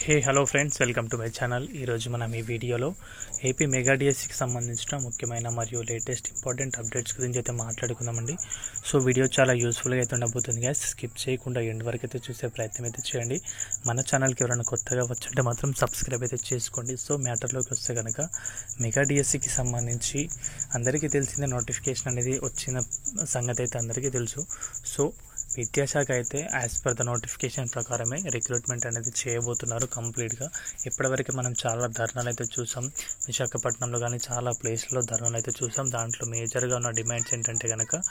Hello friends, welcome to my channel. ఈరోజు మనం ఈ వీడియోలో ఏపీ మెగా డిఎస్సికి సంబంధించిన ముఖ్యమైన మరియు లేటెస్ట్ ఇంపార్టెంట్ అప్డేట్స్ గురించి అయితే మాట్లాడుకుందామండి. సో వీడియో చాలా యూస్ఫుల్గా అయితే ఉండబోతుంది గైస్. స్కిప్ చేయకుండా ఎండ్ వరకు అయితే చూసే ప్రయత్నం అయితే చేయండి. మన ఛానల్కి ఎవరైనా కొత్తగా వచ్చుంటే మాత్రం సబ్స్క్రైబ్ అయితే చేసుకోండి. సో మ్యాటర్లోకి వస్తే కనుక మెగా డిఎస్సికి సంబంధించి అందరికీ తెలిసిందే, నోటిఫికేషన్ అనేది వచ్చిన సంగతి అయితే అందరికీ తెలుసు. సో విద్యాశాఖ అయితే యాజ్ పర్ ద నోటిఫికేషన్ ప్రకారమే రిక్రూట్మెంట్ అనేది చేయబోతున్నారు కంప్లీట్గా. ఇప్పటివరకు మనం చాలా ధర్నాలు అయితే చూసాం, విశాఖపట్నంలో కానీ చాలా ప్లేస్లో ధర్నాలు అయితే చూసాం. దాంట్లో మేజర్గా ఉన్న డిమాండ్స్ ఏంటంటే కనుక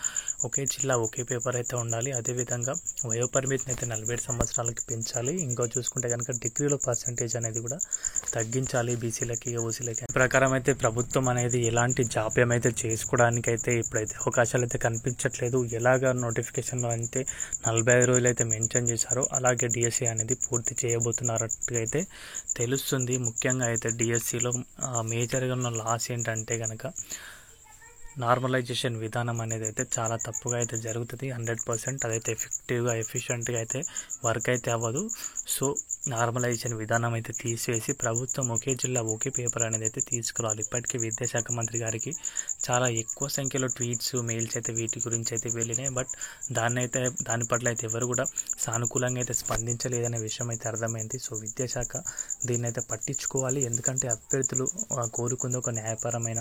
ఒకే జిల్లా ఒకే పేపర్ అయితే ఉండాలి, అదేవిధంగా వయోపరిమితిని అయితే 47 సంవత్సరాలకి పెంచాలి. ఇంకో చూసుకుంటే కనుక డిగ్రీలో పర్సంటేజ్ అనేది కూడా తగ్గించాలి బీసీలకి ఓసీలకి. ప్రకారం అయితే ప్రభుత్వం అనేది ఎలాంటి జాప్యం అయితే చేసుకోవడానికి అయితే ఇప్పుడైతే అవకాశాలు అయితే కనిపించట్లేదు. ఎలాగ నోటిఫికేషన్లో అయితే 45 రోజులు అయితే మెన్షన్ చేశారో అలాగే డిఎస్సి అనేది పూర్తి చేయబోతున్నట్టుగా అయితే తెలుస్తుంది. ముఖ్యంగా అయితే డిఎస్సిలో మేజర్గా ఉన్న లాస్ ఏంటంటే కనుక నార్మలైజేషన్ విధానం అనేది అయితే చాలా తప్పుగా అయితే జరుగుతుంది. 100% అదైతే ఎఫెక్టివ్గా ఎఫిషియెంట్గా అయితే వర్క్ అయితే అవ్వదు. సో నార్మలైజేషన్ విధానం అయితే తీసివేసి ప్రభుత్వం ఒకే జిల్లా ఒకే పేపర్ అనేది అయితే తీసుకురావాలి. ఇప్పటికీ విద్యాశాఖ మంత్రి గారికి చాలా ఎక్కువ సంఖ్యలో ట్వీట్స్, మెయిల్స్ అయితే వీటి గురించి అయితే వెళ్ళినాయి. బట్ దాని పట్ల అయితే ఎవరు కూడా సానుకూలంగా అయితే స్పందించలేదనే విషయం అయితే అర్థమైంది. సో విద్యాశాఖ దీన్ని అయితే పట్టించుకోవాలి. ఎందుకంటే అభ్యర్థులు కోరుకుంది ఒక న్యాయపరమైన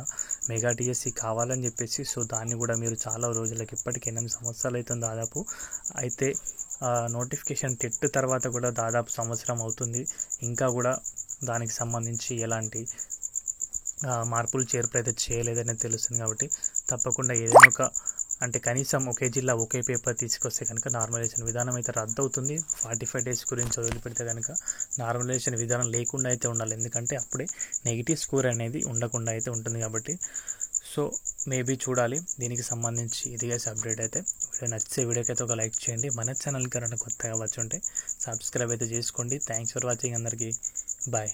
మెగా డిఎస్సి కావాలని చెప్పేసి. సో దాన్ని కూడా మీరు చాలా రోజులకి, ఇప్పటికి 8 సంవత్సరాలు అవుతుంది దాదాపు. అయితే నోటిఫికేషన్ టెట్ తర్వాత కూడా దాదాపు సంవత్సరం అవుతుంది. ఇంకా కూడా దానికి సంబంధించి ఎలాంటి మార్పులు చేర్పులు అయితే చేయలేదని తెలుస్తుంది. కాబట్టి తప్పకుండా ఏదైనా ఒక అంటే కనీసం ఒకే జిల్లా ఒకే పేపర్ తీసుకొస్తే కనుక నార్మలైజేషన్ విధానం అయితే రద్దు అవుతుంది. 45 డేస్ గురించి వదిలిపెడితే కనుక నార్మలైజేషన్ విధానం లేకుండా అయితే ఉండాలి. ఎందుకంటే అప్పుడే నెగిటివ్ స్కోర్ అనేది ఉండకుండా అయితే ఉంటుంది కాబట్టి. సో మేబీ చూడాలి దీనికి సంబంధించి. ఇదిగా అప్డేట్ అయితే వీడియో నచ్చితే వీడియోకి అయితే ఒక లైక్ చేయండి. మన ఛానల్కి ఎవరైనా కొత్తగా వచ్చి ఉంటే సబ్స్క్రైబ్ అయితే చేసుకోండి. థ్యాంక్స్ ఫర్ వాచింగ్ అందరికీ. బాయ్.